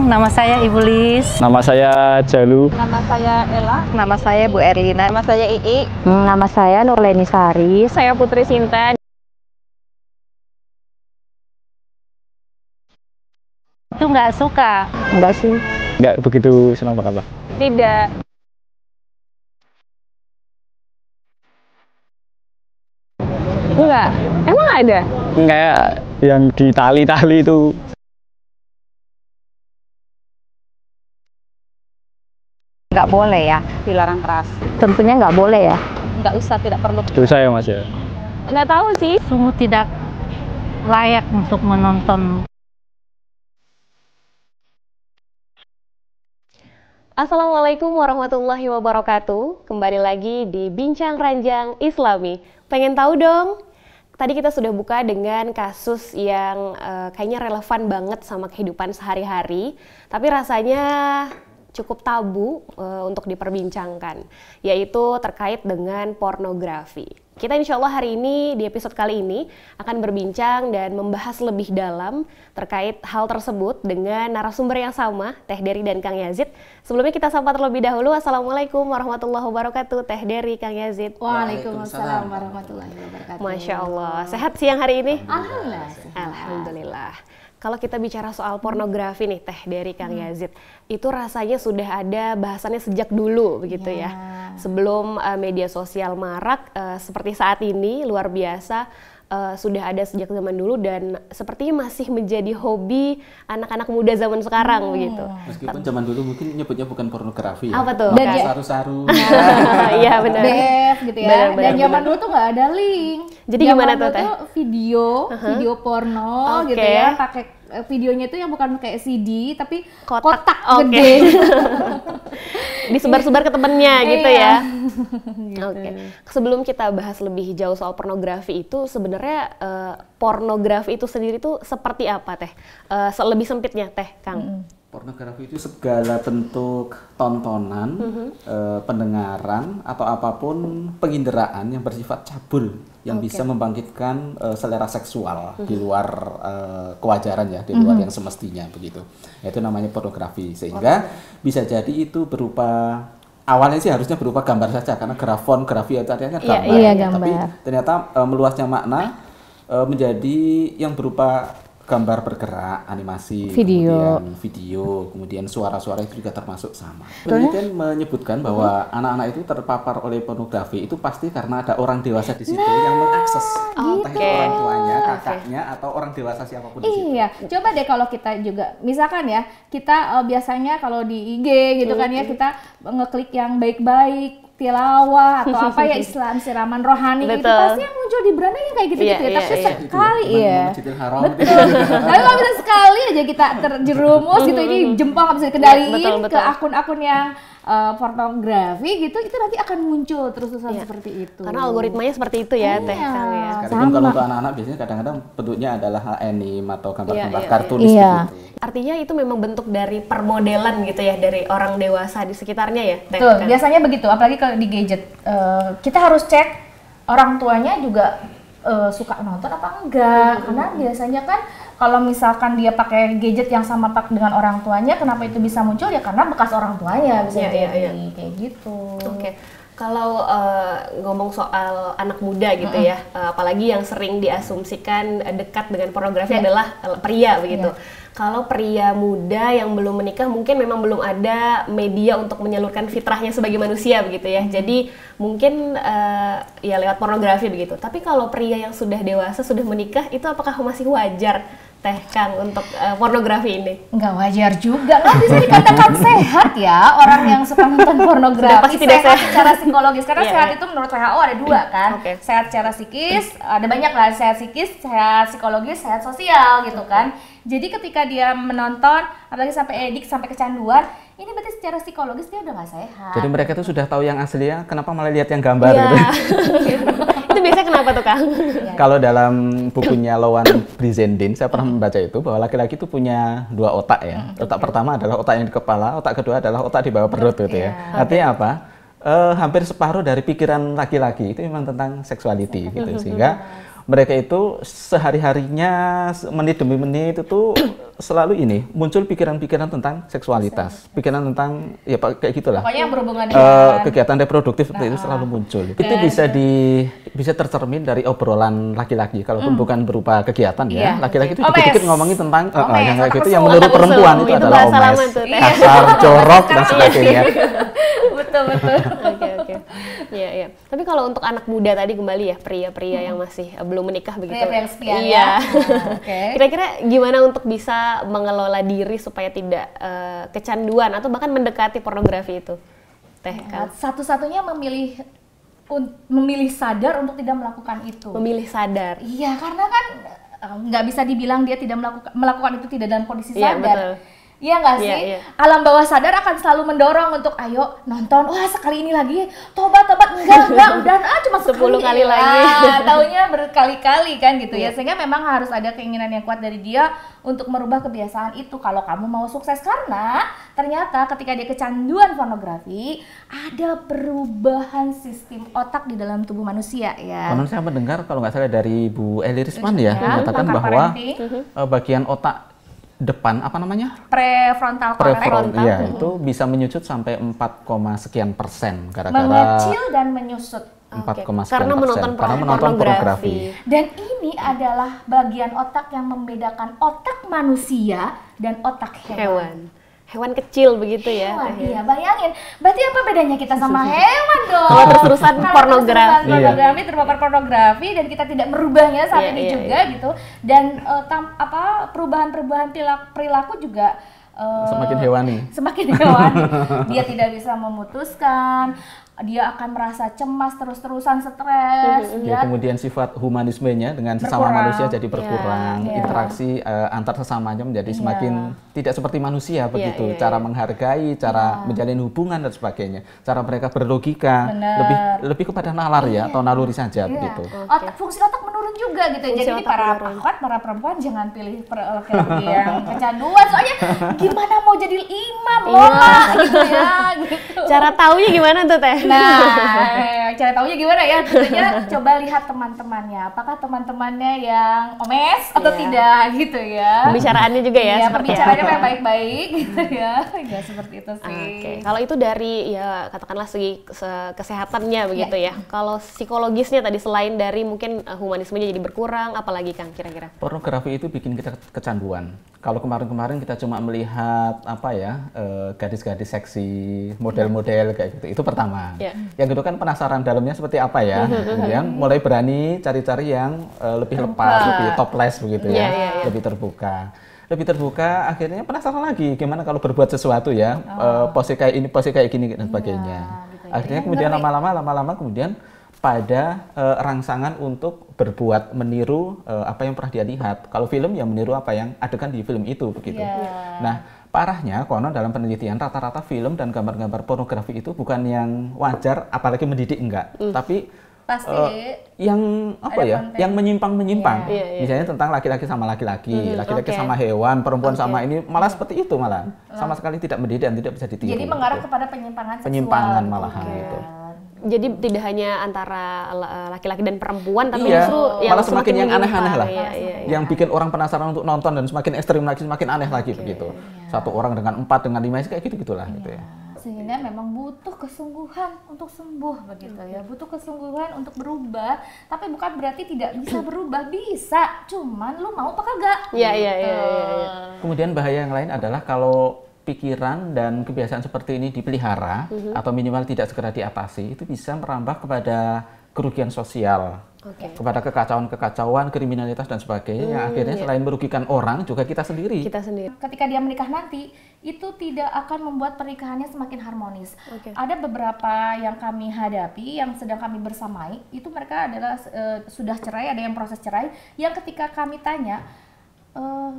Nama saya Ibu Lis. Nama saya Jalu. Nama saya Ella. Nama saya Bu Erlina. Nama saya Ii. Nama saya Nurleni Sari. Saya Putri Sinta. Itu nggak suka? Enggak sih. Nggak begitu senang apa? Tidak. Enggak. Emang ada? Kayak yang di tali-tali itu. Nggak boleh ya? Dilarang keras. Tentunya nggak boleh ya? Nggak usah, tidak perlu. Dosa ya Mas ya? Nggak tahu sih. Sungguh tidak layak untuk menonton. Assalamualaikum warahmatullahi wabarakatuh. Kembali lagi di Bincang Ranjang Islami. Pengen tahu dong? Tadi kita sudah buka dengan kasus yang kayaknya relevan banget sama kehidupan sehari-hari, tapi rasanya cukup tabu untuk diperbincangkan, yaitu terkait dengan pornografi. Kita insya Allah hari ini, di episode kali ini, akan berbincang dan membahas lebih dalam terkait hal tersebut dengan narasumber yang sama, Teh Dery dan Kang Yazid. Sebelumnya kita sapa terlebih dahulu. Assalamualaikum warahmatullahi wabarakatuh, Teh Dery, Kang Yazid. Waalaikumsalam warahmatullahi wabarakatuh. Masya Allah. Sehat siang hari ini? Alhamdulillah. Alhamdulillah. Kalau kita bicara soal pornografi nih, Teh Dery, Kang Yazid, itu rasanya sudah ada bahasannya sejak dulu begitu ya. Sebelum media sosial marak seperti saat ini, luar biasa, sudah ada sejak zaman dulu dan sepertinya masih menjadi hobi anak-anak muda zaman sekarang begitu. Meskipun zaman dulu mungkin nyebutnya bukan pornografi ya. Apa tuh? Dan saru-saru. Iya benar. BF gitu ya. Benar, Dan zaman dulu tuh nggak ada link. Jadi zaman gimana dulu tuh, Teh? Video porno Oke. gitu ya, pakai videonya itu yang bukan kayak CD tapi Kotak. kotak Oke. gede. Disebar-sebar ke temennya gitu ya. Gitu. Oke. Sebelum kita bahas lebih jauh soal pornografi itu, sebenarnya pornografi itu sendiri tuh seperti apa, Teh? Lebih sempitnya, Teh, Kang. Pornografi itu segala bentuk tontonan, pendengaran atau apapun penginderaan yang bersifat cabul yang bisa membangkitkan selera seksual di luar kewajaran ya, di luar yang semestinya begitu. Itu namanya pornografi. Sehingga bisa jadi itu berupa awalnya sih harusnya berupa gambar saja karena grafi itu artinya kan gambar. Iya, gambar. Tapi ternyata meluasnya makna menjadi yang berupa gambar bergerak, animasi, Video. kemudian video, kemudian suara-suara itu juga termasuk sama. Penelitian menyebutkan bahwa anak-anak itu terpapar oleh pornografi itu pasti karena ada orang dewasa di situ yang mengakses, entah itu orang tuanya, kakaknya, atau orang dewasa siapapun di situ. Iya, coba deh kalau kita juga, misalkan ya, kita biasanya kalau di IG gitu kan ya, kita ngeklik yang baik-baik, tilawah atau apa ya, Islam, siraman rohani itu pasti yang muncul di beranda yang kayak gitu-gitu ya. Tapi sekali ya, betul. Tapi kalau bisa sekali aja kita terjerumus gitu, ini jempol nggak bisa dikendaliin ke akun-akun yang pornografi gitu, itu nanti akan muncul terus-terusan seperti itu. Karena algoritmanya seperti itu ya, Teh, Kang ya. Sekalipun kalau untuk anak-anak biasanya kadang-kadang bentuknya adalah anime atau gambar-gambar kartunis gitu. Artinya itu memang bentuk dari permodelan gitu ya, dari orang dewasa di sekitarnya ya, Teh. Betul, biasanya begitu, apalagi kalau di gadget. Kita harus cek orang tuanya juga suka nonton apa enggak, karena biasanya kan kalau misalkan dia pakai gadget yang sama dengan orang tuanya, kenapa itu bisa muncul ya karena bekas orang tuanya bisa jadi kayak gitu. Oke. Kalau ngomong soal anak muda gitu ya, apalagi yang sering diasumsikan dekat dengan pornografi adalah pria begitu. Kalau pria muda yang belum menikah mungkin memang belum ada media untuk menyalurkan fitrahnya sebagai manusia begitu ya. Jadi mungkin ya lewat pornografi begitu. Tapi kalau pria yang sudah dewasa, sudah menikah, itu apakah masih wajar, Teh Kang, untuk pornografi ini? Nggak wajar juga, nggak bisa dikatakan sehat ya orang yang suka nonton pornografi. Pasti tidak sehat secara psikologis, karena sehat itu menurut WHO ada dua kan. Sehat secara psikis, ada banyak lah, sehat psikis, sehat psikologis, sehat sosial gitu kan. Jadi ketika dia menonton, apalagi sampai edik, sampai kecanduan, ini berarti secara psikologis dia udah nggak sehat. Jadi mereka tuh sudah tahu yang aslinya, kenapa malah lihat yang gambar gitu? Itu biasanya kenapa tuh, Kang? Kalau dalam bukunya Lowan Brizendine, saya pernah membaca itu bahwa laki-laki itu punya dua otak ya. Otak pertama adalah otak yang di kepala, otak kedua adalah otak di bawah perut gitu ya. Artinya apa? Hampir separuh dari pikiran laki-laki itu memang tentang sexuality gitu. Sehingga mereka itu sehari-harinya menit demi menit itu tuh selalu ini muncul pikiran-pikiran tentang seksualitas, pikiran tentang ya kayak gitulah. Pokoknya yang berhubungan dengan kegiatan reproduktif seperti itu selalu muncul. Itu bisa tercermin dari obrolan laki-laki. Kalaupun bukan berupa kegiatan ya, laki-laki itu dikit-dikit ngomongin tentang yang kayak gitu yang menurut perempuan itu adalah omes, kasar, jorok dan sebagainya. betul. Oke. Iya. Tapi kalau untuk anak muda tadi kembali ya, pria-pria yang masih belum menikah begitu. Pria yang setia Iya. ya. Oke. Kira-kira gimana untuk bisa mengelola diri supaya tidak kecanduan atau bahkan mendekati pornografi itu? Teh, Nah, satu-satunya memilih sadar untuk tidak melakukan itu. memilih sadar. Iya, karena kan nggak bisa dibilang dia tidak melakukan itu tidak dalam kondisi Iya, sadar. betul. Iya nggak sih? Iya. Alam bawah sadar akan selalu mendorong untuk ayo nonton. Wah sekali ini lagi, tobat enggak, udah cuma 10 kali lagi. Taunya berkali-kali kan gitu ya. Sehingga memang harus ada keinginan yang kuat dari dia untuk merubah kebiasaan itu kalau kamu mau sukses, karena ternyata ketika dia kecanduan pornografi ada perubahan sistem otak di dalam tubuh manusia ya. Konon saya mendengar kalau nggak salah dari Bu Eli Risman ya, menyatakan pakar bahwa parenting. bagian otak depan apa namanya? Prefrontal cortex Iya, itu bisa menyusut sampai 4, sekian persen gara-gara mengecil dan menyusut. 4, Oke. sekian Karena persen karena menonton pornografi. Dan ini adalah bagian otak yang membedakan otak manusia dan otak hewan. Hewan kecil begitu ya. Hewan, iya, bayangin. Berarti apa bedanya kita sama hewan dong? Kalau terus-terusan Kalau pornografi. terus-terusan pornografi, terpapar pornografi dan kita tidak merubahnya saat ini juga gitu. Dan perubahan-perubahan perilaku juga Semakin hewani. Semakin hewani. Dia tidak bisa memutuskan, dia akan merasa cemas terus-terusan, stres. Ya, kemudian sifat humanismenya dengan sesama Berkurang. manusia jadi berkurang, Iya. interaksi antar sesamanya menjadi semakin tidak seperti manusia begitu, cara menghargai, cara menjalin hubungan dan sebagainya, cara mereka berlogika lebih kepada nalar ya atau naluri saja begitu. Fungsi otak menurun juga gitu. Jadi para akhwat, para perempuan jangan pilih laki-laki yang kecanduan, soalnya gimana mau jadi imam lola gitu ya gitu. Cara taunya gimana tuh Teh? Nah, cara taunya gimana ya? Tentunya coba lihat teman-temannya. Apakah teman-temannya yang omes atau tidak gitu ya? Pembicaraannya juga ya, Iya, seperti pembicaraannya yang baik-baik gitu ya. Ya seperti itu sih. Oke, kalau itu dari ya katakanlah segi kesehatannya begitu ya. Kalau psikologisnya tadi selain dari mungkin humanismenya jadi berkurang, apalagi Kang kira-kira? Pornografi itu bikin kita kecanduan. Kalau kemarin-kemarin kita cuma melihat gadis-gadis seksi, model-model kayak gitu, itu pertama. Yang kedua kan penasaran dalamnya seperti apa ya, kemudian mulai berani cari-cari yang lebih lepas, lebih topless begitu ya, lebih terbuka, akhirnya penasaran lagi gimana kalau berbuat sesuatu ya, pose kayak ini, pose kayak gini dan sebagainya. Akhirnya kemudian lama-lama kemudian pada rangsangan untuk berbuat meniru apa yang pernah dia lihat. Kalau film ya meniru apa yang adegan di film itu begitu. Nah, parahnya konon dalam penelitian rata-rata film dan gambar-gambar pornografi itu bukan yang wajar, apalagi mendidik enggak, tapi pasti yang yang menyimpang-menyimpang. Misalnya tentang laki-laki sama laki-laki, laki-laki sama hewan, perempuan sama ini, malah seperti itu malah. Sama sekali tidak mendidik dan tidak bisa ditiru. Jadi mengarah kepada penyimpangan seksual. Penyimpangan malahan gitu. Jadi tidak hanya antara laki-laki dan perempuan, tapi justru yang malah semakin yang aneh-aneh lah. Yang bikin orang penasaran untuk nonton dan semakin ekstrim lagi, semakin aneh lagi begitu. Satu orang dengan 4, dengan 5, kayak gitu-gitulah gitu ya. Sehingga memang butuh kesungguhan untuk sembuh begitu ya, butuh kesungguhan untuk berubah, tapi bukan berarti tidak bisa berubah, bisa, cuman lu mau apa kagak? Iya. Kemudian bahaya yang lain adalah kalau pikiran dan kebiasaan seperti ini dipelihara atau minimal tidak segera diatasi, itu bisa merambah kepada kerugian sosial, kepada kekacauan, kriminalitas dan sebagainya, yang akhirnya selain merugikan orang juga kita sendiri. Ketika dia menikah nanti, itu tidak akan membuat pernikahannya semakin harmonis. Ada beberapa yang kami hadapi, yang sedang kami bersamai, itu mereka adalah sudah cerai, ada yang proses cerai, yang ketika kami tanya,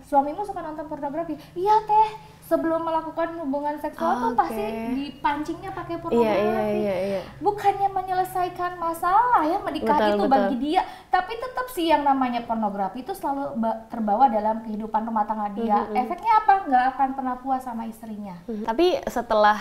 suamimu suka nonton pornografi? Iya Teh, sebelum melakukan hubungan seksual tuh pasti dipancingnya pakai pornografi. Iya. Bukannya menyelesaikan masalah ya menikah itu bagi dia, tapi tetap sih yang namanya pornografi itu selalu terbawa dalam kehidupan rumah tangga dia. Efeknya apa? Nggak akan pernah puas sama istrinya. Tapi setelah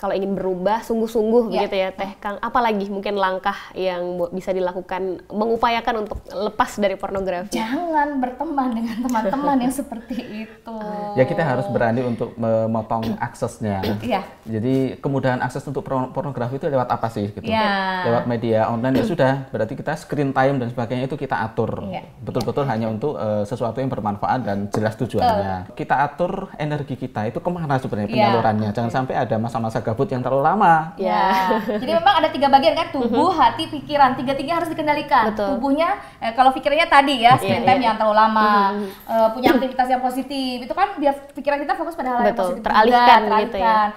kalau ingin berubah sungguh-sungguh begitu ya Teh Kang, apalagi mungkin langkah yang bisa dilakukan mengupayakan untuk lepas dari pornografi? Jangan berteman dengan teman-teman yang seperti itu. Ya kita harus berani untuk memotong aksesnya. Iya. Jadi kemudahan akses untuk pornografi itu lewat apa sih? Gitu. Iya. Lewat media online ya sudah. Berarti kita screen time dan sebagainya itu kita atur. Betul-betul hanya untuk sesuatu yang bermanfaat dan jelas tujuannya. Kita atur energi kita itu kemana sebenarnya penyalurannya. Jangan sampai ada masa-masa gabut yang terlalu lama. Ya. Jadi memang ada 3 bagian kan, tubuh, hati, pikiran. Tiga-tiga harus dikendalikan. Betul. Tubuhnya, kalau pikirannya tadi ya, screen time yang terlalu lama, punya aktivitas yang positif, itu kan biar pikiran kita fokus pada hal yang positif. Teralihkan gitu ya.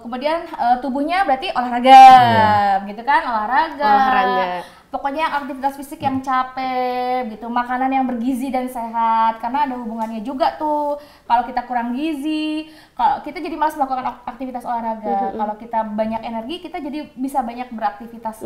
Kemudian tubuhnya berarti olahraga, gitu kan, olahraga. Pokoknya aktivitas fisik yang capek gitu, makanan yang bergizi dan sehat, karena ada hubungannya juga tuh. Kalau kita kurang gizi, kalau kita jadi malas melakukan aktivitas olahraga. Kalau kita banyak energi, kita jadi bisa banyak beraktivitas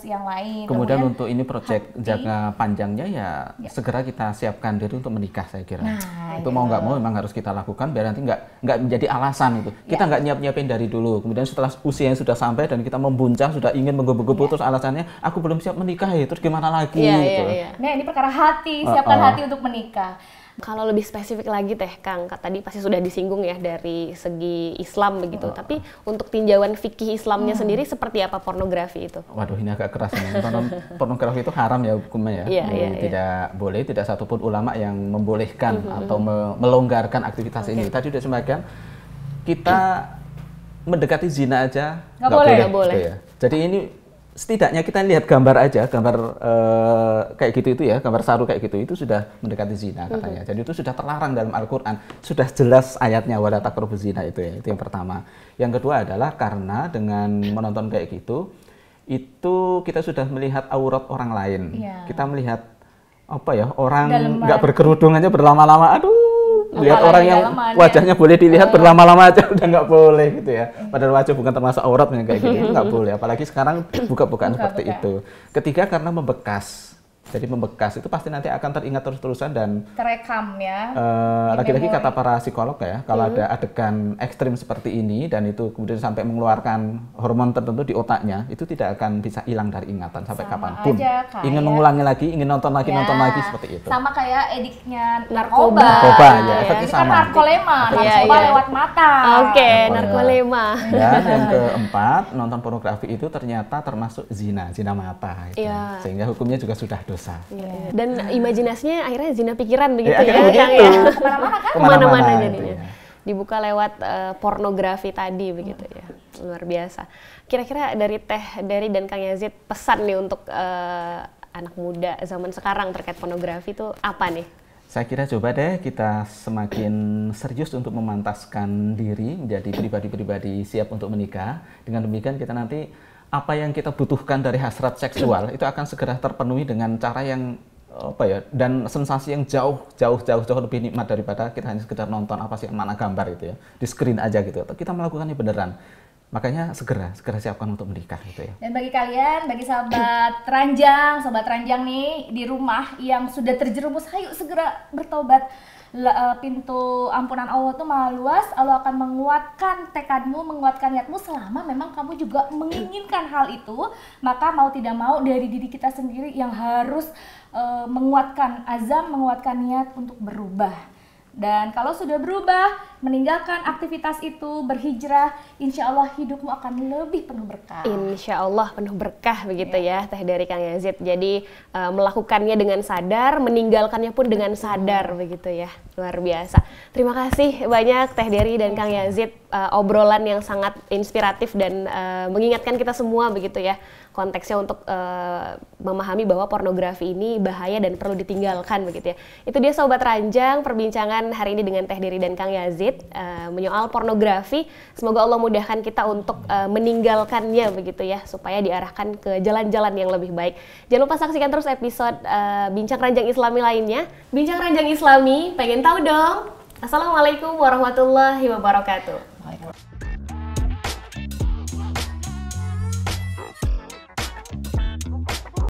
yang lain. Kemudian untuk ini proyek jangka panjangnya ya segera kita siapkan diri untuk menikah saya kira. Itu mau nggak mau memang harus kita lakukan biar nanti nggak menjadi alasan itu. Kita nggak nyiapin dari dulu. Kemudian setelah usia yang sudah sampai dan kita membuncah sudah ingin menggebu-gebu terus alasannya aku belum siap menikah ya, terus gimana lagi gitu. Nah ini perkara hati, siapkan hati untuk menikah. Kalau lebih spesifik lagi Teh Kang, tadi pasti sudah disinggung ya dari segi Islam begitu. Tapi untuk tinjauan fikih Islamnya sendiri seperti apa pornografi itu? Waduh ini agak keras ini. Pornografi itu haram ya hukumnya ya. Tidak boleh, tidak satupun ulama yang membolehkan atau melonggarkan aktivitas ini. Tadi sudah sebagian kita mendekati zina aja nggak boleh. Gitu ya. Jadi ini setidaknya kita lihat gambar aja, gambar kayak gitu itu ya, gambar saru kayak gitu itu sudah mendekati zina katanya. Jadi itu sudah terlarang dalam Al-Qur'an, sudah jelas ayatnya wala taqrabuz zina itu ya. Itu yang pertama. Yang kedua adalah karena dengan menonton kayak gitu, itu kita sudah melihat aurat orang lain. Kita melihat apa ya, orang nggak berkerudung aja berlama-lama, aduh. Lihat orang yang wajahnya boleh dilihat berlama-lama aja udah nggak boleh gitu ya. Padahal wajah bukan termasuk aurat kayak gitu, nggak boleh. Apalagi sekarang buka-bukaan seperti itu. Ketiga karena membekas. Jadi membekas itu pasti nanti akan teringat terus-terusan dan terekam ya. Lagi-lagi kata para psikolog ya, kalau ada adegan ekstrim seperti ini dan itu kemudian sampai mengeluarkan hormon tertentu di otaknya, itu tidak akan bisa hilang dari ingatan sampai kapanpun. Ingin mengulangi lagi, ingin nonton lagi seperti itu. Sama kayak ediknya narkoba. Narkoba ya, efeknya sama. Kan narkolema, narkoba lewat mata. Narkolema. Dan yang keempat, nonton pornografi itu ternyata termasuk zina mata. Gitu. Sehingga hukumnya juga sudah dosa. Dan imajinasinya akhirnya zina pikiran begitu Kemana-mana jadinya. Dibuka lewat pornografi tadi begitu ya. Luar biasa. Kira-kira dari Teh Dery dan Kang Yazid pesan nih untuk anak muda zaman sekarang terkait pornografi itu apa nih? Saya kira coba deh kita semakin serius untuk memantaskan diri menjadi pribadi-pribadi siap untuk menikah. Dengan demikian kita nanti apa yang kita butuhkan dari hasrat seksual itu akan segera terpenuhi dengan cara yang dan sensasi yang jauh lebih nikmat daripada kita hanya sekedar nonton apa sih mana gambar itu ya di screen aja gitu. Kita melakukannya beneran. Makanya segera siapkan untuk menikah gitu ya. Dan bagi kalian, bagi sobat ranjang nih di rumah yang sudah terjerumus, ayo segera bertobat. Pintu ampunan Allah itu maha luas. Allah akan menguatkan tekadmu, menguatkan niatmu selama memang kamu juga menginginkan hal itu. Maka mau tidak mau dari diri kita sendiri yang harus menguatkan azam, menguatkan niat untuk berubah. Dan kalau sudah berubah, meninggalkan aktivitas itu, berhijrah, insya Allah hidupmu akan lebih penuh berkah. Insya Allah penuh berkah begitu ya Teh Dery, Kang Yazid. Jadi melakukannya dengan sadar, meninggalkannya pun dengan sadar begitu ya. Luar biasa. Terima kasih banyak Teh Dery dan Kang Yazid, obrolan yang sangat inspiratif dan mengingatkan kita semua begitu ya. Konteksnya untuk memahami bahwa pornografi ini bahaya dan perlu ditinggalkan begitu ya. Itu dia Sobat Ranjang, perbincangan hari ini dengan Teh Dery dan Kang Yazid menyoal pornografi. Semoga Allah mudahkan kita untuk meninggalkannya begitu ya, supaya diarahkan ke jalan-jalan yang lebih baik. Jangan lupa saksikan terus episode Bincang Ranjang Islami lainnya. Bincang Ranjang Islami, pengen tahu dong? Assalamualaikum warahmatullahi wabarakatuh.